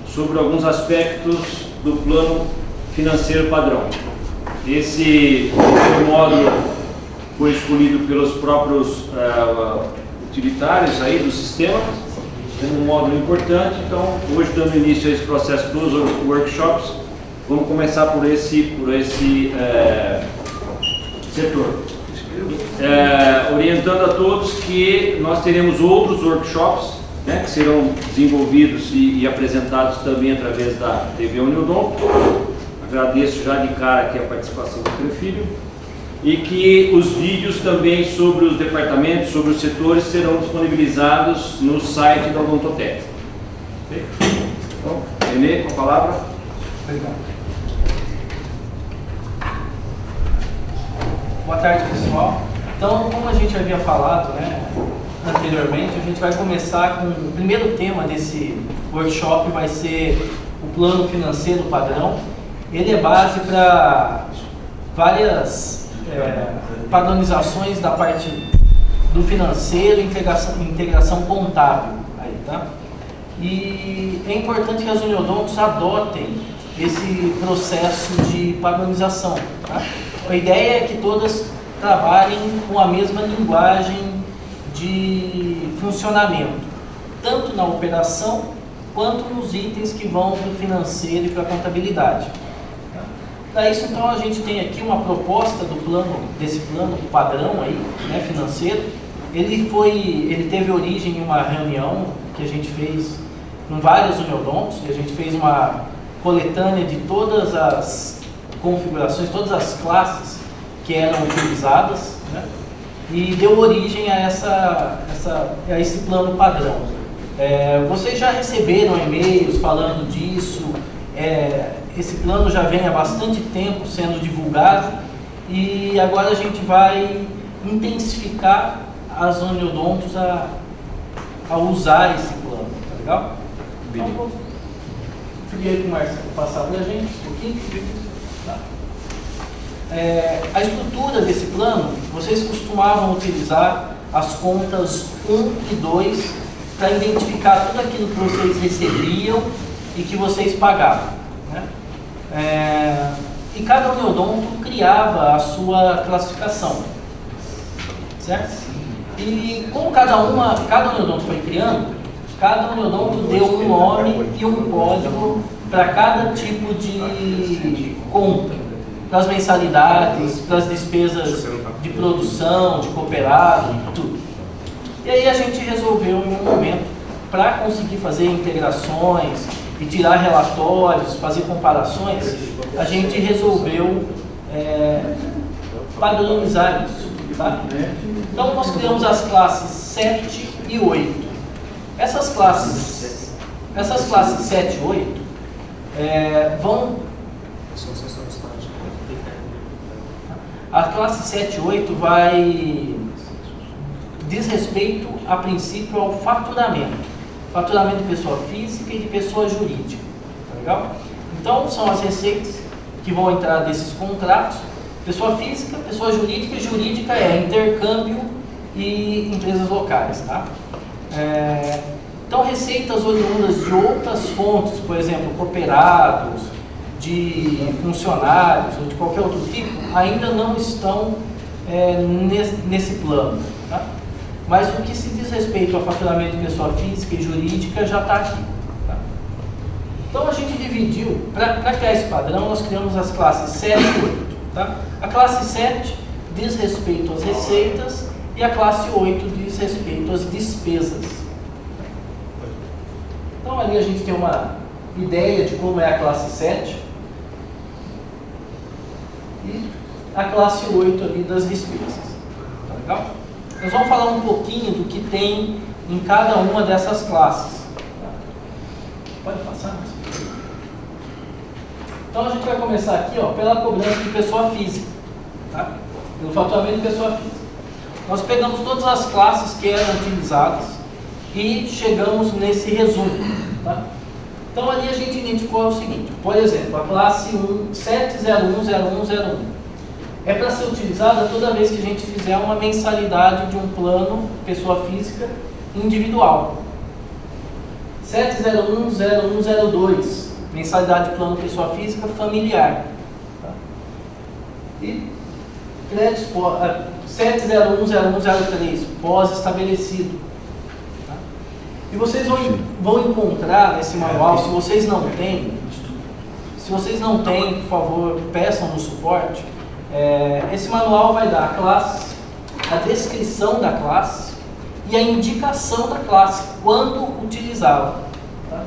sobre alguns aspectos do plano financeiro padrão. Esse módulo foi escolhido pelos próprios utilitários aí do sistema, sendo um módulo importante. Então, hoje, dando início a esse processo dos workshops, vamos começar por esse setor. Orientando a todos que nós teremos outros workshops, né, que serão desenvolvidos e apresentados também através da TV Uniodonto. Agradeço já de cara aqui a participação do meu filho. E que os vídeos também sobre os departamentos, sobre os setores, serão disponibilizados no site da Odontotec. Okay? Então, Renê, com a palavra. Obrigado. Boa tarde, pessoal. Então, como a gente havia falado, né, anteriormente, a gente vai começar com o primeiro tema desse workshop, vai ser o plano financeiro padrão. Ele é base para várias padronizações da parte do financeiro e integração contábil. Aí, tá? E é importante que as uniodontos adotem esse processo de padronização. Tá? A ideia é que todas trabalhem com a mesma linguagem de funcionamento, tanto na operação quanto nos itens que vão para o financeiro e para a contabilidade. Para isso, então, a gente tem aqui uma proposta do plano, desse plano padrão aí, né, financeiro. Ele teve origem em uma reunião que a gente fez com vários uniodontos, e a gente fez uma coletânea de todas as configurações, todas as classes que eram utilizadas, né, e deu origem a esse plano padrão. Vocês já receberam e-mails falando disso. Esse plano já vem há bastante tempo sendo divulgado e agora a gente vai intensificar as uniodontos a usar esse plano, tá legal? Então, vou pedir para o Marcelo passar para a gente um pouquinho. Tá? A estrutura desse plano, vocês costumavam utilizar as contas 1 e 2 para identificar tudo aquilo que vocês recebiam e que vocês pagavam, né? E cada uniodonto criava a sua classificação, certo? E como cada uniodonto foi criando, cada uniodonto deu um nome e um código para cada tipo de conta, para as mensalidades, para as despesas de produção, de cooperado, tudo. E aí a gente resolveu em um momento, para conseguir fazer integrações e tirar relatórios, fazer comparações, a gente resolveu padronizar isso. Tá? Então nós criamos as classes 7 e 8. Essas classes 7 e 8 vão... A classe 7 e 8 diz respeito, a princípio, ao faturamento. Faturamento de pessoa física e de pessoa jurídica. Tá legal? Então, são as receitas que vão entrar desses contratos. Pessoa física, pessoa jurídica. Jurídica é intercâmbio e empresas locais. Tá? Então, receitas oriundas de outras fontes, por exemplo, cooperados, de funcionários ou de qualquer outro tipo, ainda não estão nesse plano. Tá? Mas o que se diz respeito ao faturamento de pessoa física e jurídica já está aqui. Tá? Então a gente dividiu, para criar esse padrão, nós criamos as classes 7 e 8. Tá? A classe 7 diz respeito às receitas e a classe 8 diz respeito às despesas. Então ali a gente tem uma ideia de como é a classe 7 e a classe 8 ali das despesas. Tá legal? Nós vamos falar um pouquinho do que tem em cada uma dessas classes. Pode passar? Então a gente vai começar aqui pela cobrança de pessoa física, tá? Pelo faturamento de pessoa física. Nós pegamos todas as classes que eram utilizadas e chegamos nesse resumo. Tá? Então ali a gente identificou o seguinte, por exemplo, a classe 7010101 é para ser utilizada toda vez que a gente fizer uma mensalidade de um plano pessoa física individual. 7010102, mensalidade de plano pessoa física familiar. Tá? E créditos 7010103, pós-estabelecido. Tá? E vocês vão encontrar nesse manual, se vocês não têm, por favor, peçam no suporte. Esse manual vai dar a classe, a descrição da classe e a indicação da classe, quando utilizá-la. Tá?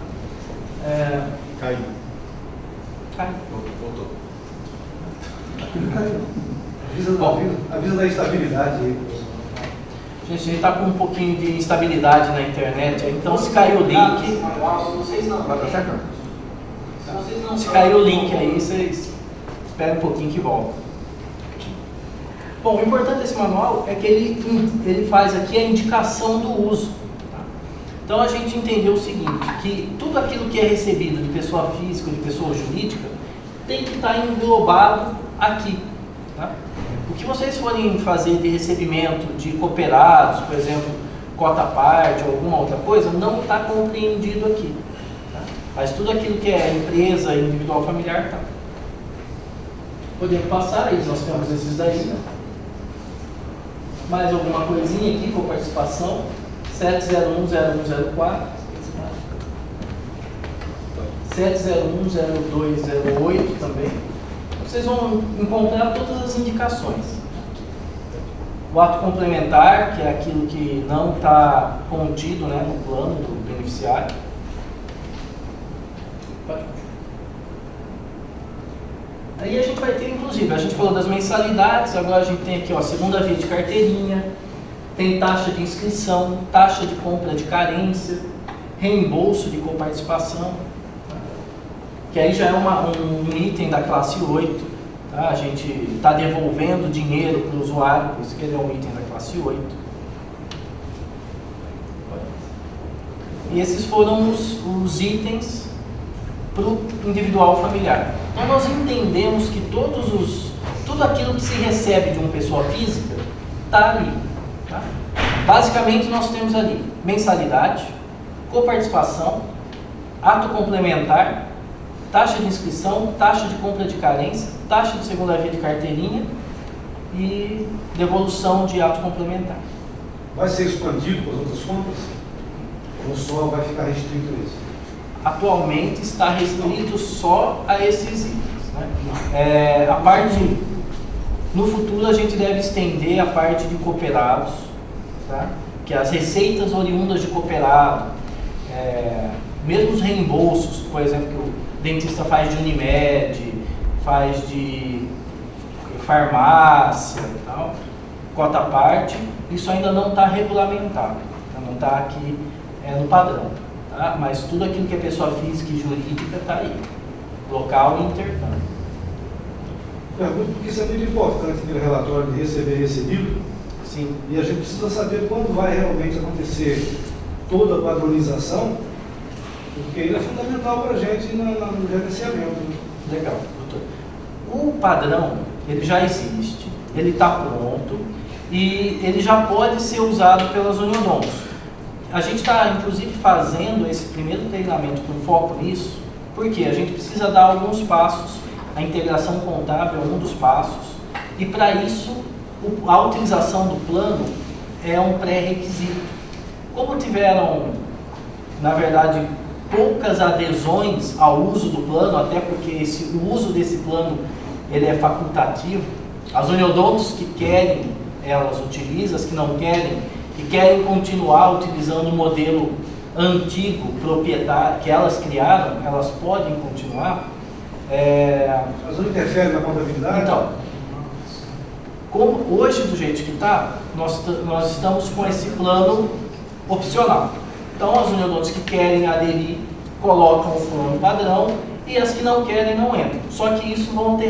Caiu. Caiu. Voltou. Caiu. Avisa da estabilidade aí. Gente, a gente está com um pouquinho de instabilidade na internet, então se caiu o link, se caiu o link aí, vocês esperem um pouquinho que volta. Bom, o importante desse manual é que ele faz aqui a indicação do uso. Tá? Então a gente entendeu o seguinte, que tudo aquilo que é recebido de pessoa física ou de pessoa jurídica tem que estar englobado aqui. Tá? O que vocês forem fazer de recebimento de cooperados, por exemplo, cota parte ou alguma outra coisa, não está compreendido aqui. Tá? Mas tudo aquilo que é empresa, individual, familiar, está. Podemos passar aí, nós temos esses daí. Né? Mais alguma coisinha aqui com participação? 7010104, 7010208 também. Vocês vão encontrar todas as indicações. O ato complementar, que é aquilo que não está contido, né, no plano do beneficiário. Pode continuar. Aí a gente vai ter, inclusive, a gente falou das mensalidades, agora a gente tem aqui, ó, segunda via de carteirinha, tem taxa de inscrição, taxa de compra de carência, reembolso de coparticipação, que aí já é um item da classe 8, tá? A gente está devolvendo dinheiro para o usuário, por isso que ele é um item da classe 8. E esses foram os itens para o individual familiar. Então nós entendemos que tudo aquilo que se recebe de uma pessoa física está ali. Tá? Basicamente nós temos ali mensalidade, coparticipação, ato complementar, taxa de inscrição, taxa de compra de carência, taxa de segunda via de carteirinha e devolução de ato complementar. Vai ser expandido para as outras compras? Ou só vai ficar restrito a isso? Atualmente está restrito só a esses itens. Né? A parte, no futuro a gente deve estender a parte de cooperados, tá? Que as receitas oriundas de cooperado, mesmo os reembolsos, por exemplo, que o dentista faz de Unimed, faz de farmácia e tal, cota parte, isso ainda não está regulamentado, não está aqui no padrão, tá? Mas tudo aquilo que é pessoa física e jurídica está aí, local e intercâmbio. Pergunto porque isso é muito importante no relatório de receber e recebido. Sim. E a gente precisa saber quando vai realmente acontecer toda a padronização, porque ele é fundamental para a gente no gerenciamento. Né? Legal, doutor. O padrão, ele já existe, ele está pronto e ele já pode ser usado pelas uniodontos. A gente está, inclusive, fazendo esse primeiro treinamento com foco nisso, porque a gente precisa dar alguns passos, a integração contábil é um dos passos, e para isso, a utilização do plano é um pré-requisito. Como tiveram, na verdade, poucas adesões ao uso do plano, até porque o uso desse plano ele é facultativo, as uniodontos que querem, elas utilizam, as que não querem, que querem continuar utilizando o modelo antigo, proprietário, que elas criaram, elas podem continuar. Mas não interfere na contabilidade? Então, como hoje, do jeito que está, nós estamos com esse plano opcional. Então, as uniodontos que querem aderir, colocam o plano padrão, e as que não querem, não entram. Só que isso não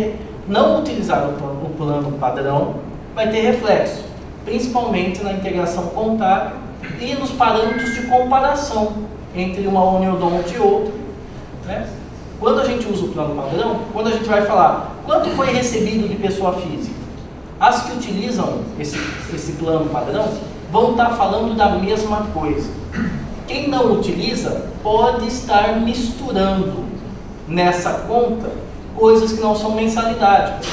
utilizar o plano padrão, vai ter reflexo, principalmente na integração contábil e nos parâmetros de comparação entre uma uniodonto e outra. Né? Quando a gente usa o plano padrão, quando a gente vai falar quanto foi recebido de pessoa física, as que utilizam esse plano padrão vão estar falando da mesma coisa. quem não utiliza pode estar misturando nessa conta coisas que não são mensalidade.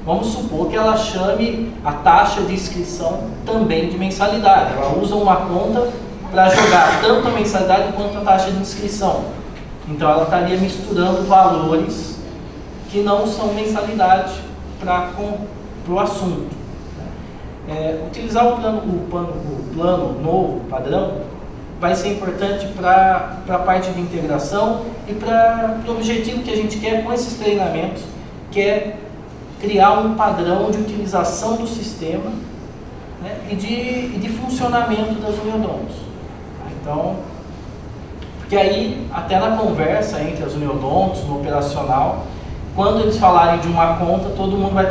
Vamos supor que ela chame a taxa de inscrição também de mensalidade. Ela usa uma conta para jogar tanto a mensalidade quanto a taxa de inscrição. Então ela estaria misturando valores que não são mensalidade para o assunto. Utilizar o plano novo, padrão, vai ser importante para a parte de integração e para o objetivo que a gente quer com esses treinamentos, que é criar um padrão de utilização do sistema, né, e de funcionamento das uniodontos. Então, porque aí, até na conversa entre as uniodontos, no operacional, quando eles falarem de uma conta, todo mundo vai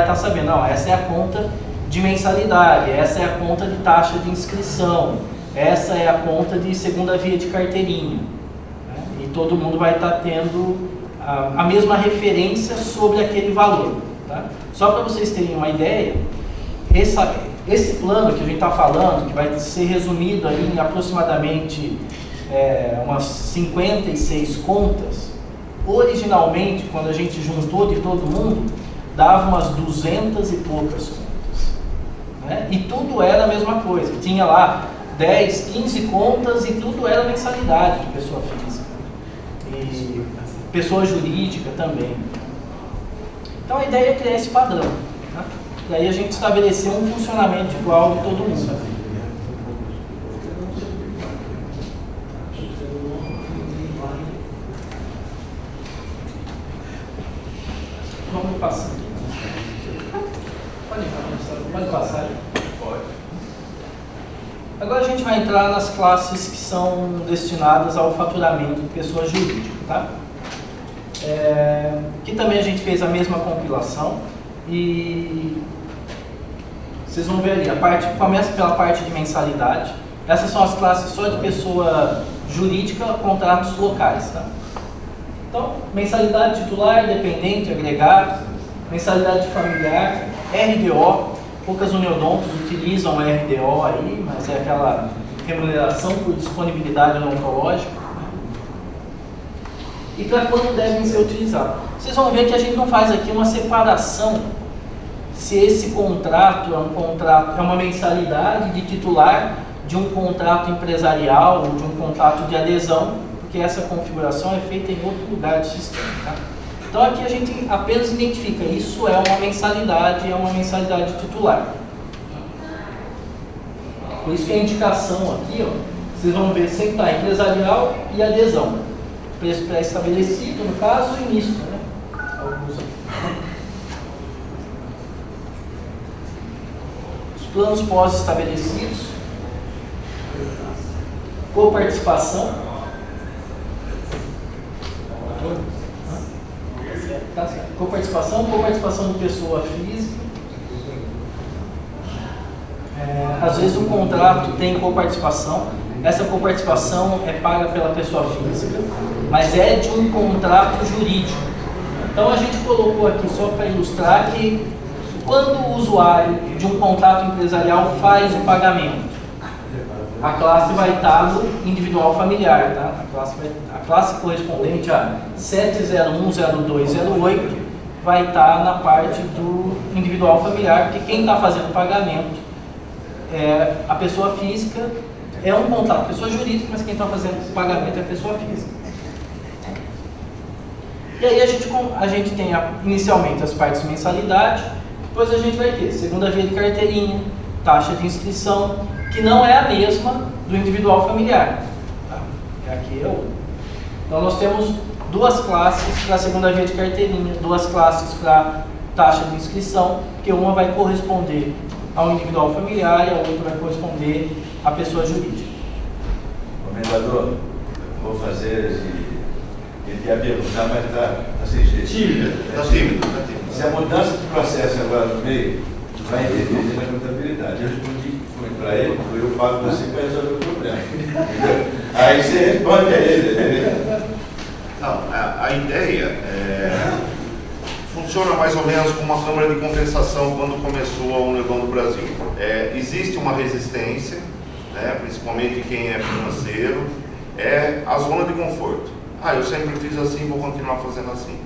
estar sabendo, não, essa é a conta de mensalidade, essa é a conta de taxa de inscrição, essa é a conta de segunda via de carteirinha, né? E todo mundo vai estar tendo a mesma referência sobre aquele valor, tá? Só para vocês terem uma ideia, esse plano que a gente está falando, que vai ser resumido aí em aproximadamente umas 56 contas, originalmente, quando a gente juntou de todo mundo, dava umas 200 e poucas contas, né? E tudo era a mesma coisa, tinha lá 10, 15 contas e tudo era mensalidade de pessoa física. E pessoa jurídica também. Então a ideia é criar esse padrão, tá? E aí a gente estabelecer um funcionamento igual de todo mundo. Vamos passar. Pode passar. Pode. Agora a gente vai entrar nas classes que são destinadas ao faturamento de pessoa jurídica, tá? Aqui também a gente fez a mesma compilação e vocês vão ver ali, começa pela parte de mensalidade. Essas são as classes só de pessoa jurídica, contratos locais, tá? Então, mensalidade titular, dependente, agregado, mensalidade familiar, RDO, poucas uniodontos utilizam o RDO aí, mas é aquela remuneração por disponibilidade odontológica. E para quando devem ser utilizados. Vocês vão ver que a gente não faz aqui uma separação se esse contrato é uma mensalidade de titular de um contrato empresarial ou de um contrato de adesão, porque essa configuração é feita em outro lugar do sistema, tá? Então aqui a gente apenas identifica, isso é uma mensalidade titular. Por isso que a indicação aqui, ó, vocês vão ver sempre está empresarial e adesão. Preço pré-estabelecido, no caso, e misto, né? Os planos pós-estabelecidos, coparticipação, coparticipação de pessoa física. Às vezes um contrato tem coparticipação, essa coparticipação é paga pela pessoa física, mas é de um contrato jurídico. Então a gente colocou aqui só para ilustrar que quando o usuário de um contrato empresarial faz o pagamento, a classe vai estar no individual familiar, tá? A classe correspondente a 7010208 vai estar na parte do individual familiar, porque quem está fazendo o pagamento é a pessoa física, é um contrato pessoa jurídica, mas quem está fazendo o pagamento é a pessoa física. E aí a gente tem inicialmente as partes de mensalidade, depois a gente vai ter segunda via de carteirinha, taxa de inscrição, que não é a mesma do individual familiar. Tá? Aqui é outro. Então nós temos duas classes para a segunda via de carteirinha, duas classes para taxa de inscrição, que uma vai corresponder ao individual familiar e a outra vai corresponder à pessoa jurídica. Comendador, vou fazer ele ia perguntar, mas está sem jeito. Está tímido. Se a mudança de processo agora no meio vai interferir na contabilidade, eu respondi para ele, eu pago você para resolver o problema. Aí você responde a ele. Não, a ideia funciona mais ou menos como uma câmara de compensação quando começou a Uniodonto do Brasil. Existe uma resistência, né, principalmente quem é financeiro, é a zona de conforto. Eu sempre fiz assim, vou continuar fazendo assim.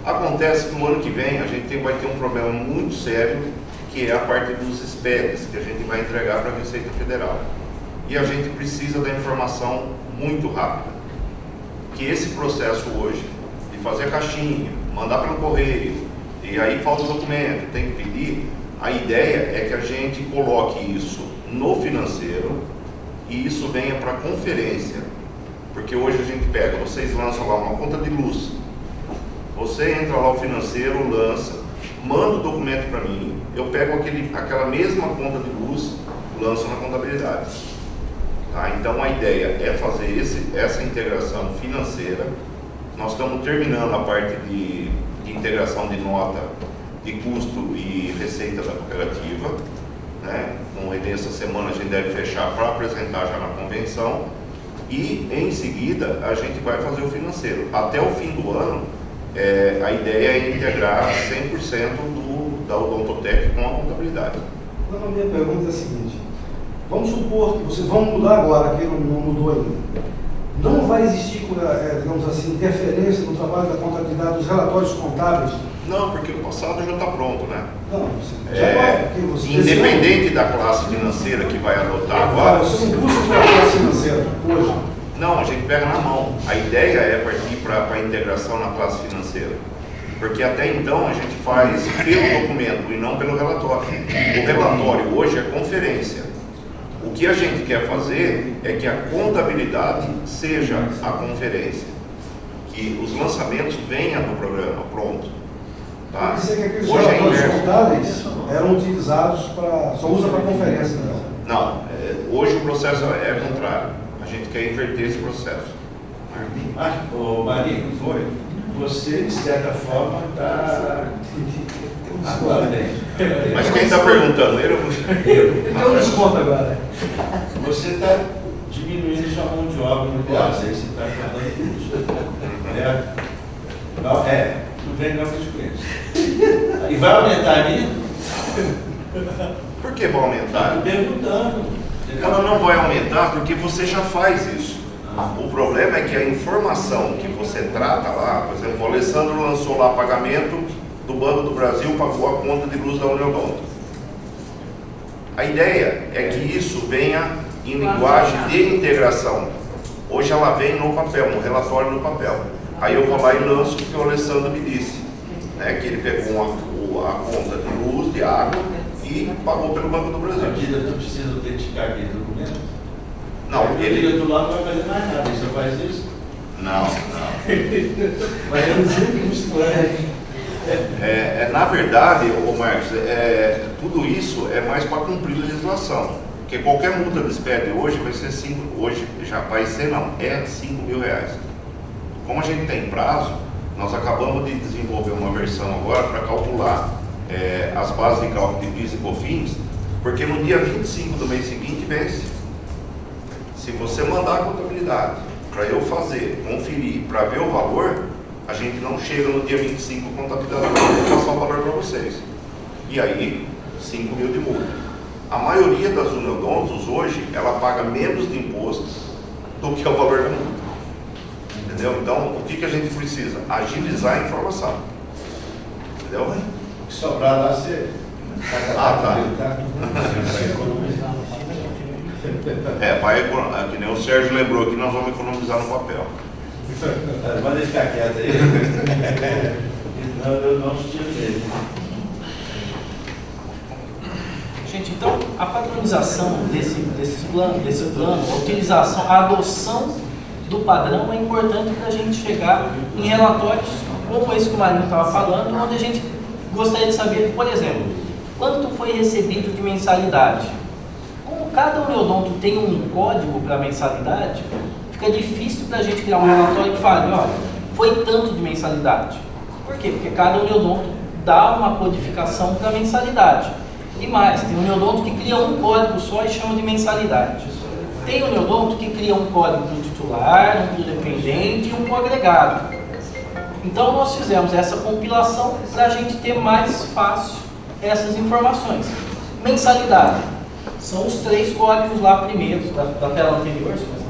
Acontece que no ano que vem a gente vai ter um problema muito sério, que é a parte dos SPEDs, que a gente vai entregar para a Receita Federal. E a gente precisa da informação muito rápida. Que esse processo hoje, de fazer a caixinha, mandar pelo correio, e aí falta o documento, tem que pedir, a ideia é que a gente coloque isso no financeiro e isso venha para a conferência. Porque hoje a gente pega, vocês lançam lá uma conta de luz, você entra lá o financeiro, lança, manda o documento para mim, eu pego aquela mesma conta de luz, lanço na contabilidade. Tá? Então a ideia é fazer essa integração financeira. Nós estamos terminando a parte de integração de nota de custo e receita da cooperativa, né? Com essa semana a gente deve fechar para apresentar já na convenção e em seguida a gente vai fazer o financeiro. Até o fim do ano, a ideia é integrar 100% da Odontotec com a contabilidade. Então, a minha pergunta é a seguinte: vamos supor que vocês vão mudar agora, que não mudou ainda. Não vai existir, digamos assim, interferência no trabalho da contabilidade dos relatórios contábeis? Não, porque o passado já está pronto, né? Não, você independente da classe financeira que vai adotar agora. Você não busca a classe financeira hoje? Não, a gente pega na mão. A ideia é partir para a integração na classe financeira. Porque até então a gente faz pelo documento e não pelo relatório. O relatório hoje é conferência. O que a gente quer fazer é que a contabilidade seja a conferência. Que os lançamentos venham do programa, pronto. Tá? Isso que aqueles relatórios contábeis eram utilizados só usa para conferência, não. Hoje o processo é contrário. A gente quer inverter esse processo. Marinho, foi? Você, de certa forma, está... Agora, mas quem está perguntando? Ele ou você? Eu. Então desconto agora. Você está diminuindo sua mão de obra no Brasil, você está acabando custo. Não vem não consequência. E vai aumentar a minha? Por que vai aumentar? Estou perguntando. Ela não vai aumentar porque você já faz isso. O problema é que a informação que você trata lá, por exemplo, o Alessandro lançou lá pagamento do Banco do Brasil, pagou a conta de luz da Uniodonto. A ideia é que isso venha em linguagem de integração. Hoje ela vem no papel, no relatório no papel. Aí eu vou lá e lanço o que o Alessandro me disse, né, que ele pegou a conta de luz, de água e pagou pelo Banco do Brasil. A diretor precisa autenticar aquele documento? Não, O diretor lá não vai fazer mais nada, ele só faz isso? Não. Mas eu não sei na verdade, Marcos, tudo isso é mais para cumprir a legislação. Porque qualquer multa de SPED hoje vai ser 5 mil reais. Como a gente tem prazo, nós acabamos de desenvolver uma versão agora para calcular as bases de cálculo de PIS e COFINS, porque no dia 25 do mês seguinte vence. Se você mandar a contabilidade para eu fazer, conferir, para ver o valor, a gente não chega no dia 25 com a contabilidade para passar o valor para vocês. E aí, 5 mil de multa. A maioria das uniodontos hoje, ela paga menos de imposto do que o valor da multa. Entendeu? Então, o que a gente precisa? Agilizar a informação. Entendeu? O que sobrar lá, você... Tá. Que nem o Sérgio lembrou que nós vamos economizar no papel. Manda ele ficar quieto aí. Senão eu não tiro dele. Gente, então a padronização desse plano, a utilização, a adoção do padrão é importante para a gente chegar em relatórios como esse que o Marinho estava falando, onde a gente gostaria de saber, por exemplo, quanto foi recebido de mensalidade. Como cada uniodonto tem um código para mensalidade, fica difícil para a gente criar um relatório que fale, olha, foi tanto de mensalidade. Por quê? Porque cada uniodonto dá uma codificação para mensalidade. E mais, tem uniodonto que cria um código só e chama de mensalidade. Tem uniodonto que cria um código para o titular, um para o dependente e um para o agregado. Então nós fizemos essa compilação para a gente ter mais fácil essas informações. Mensalidade. São os 3 códigos lá primeiros, da tela anterior, se você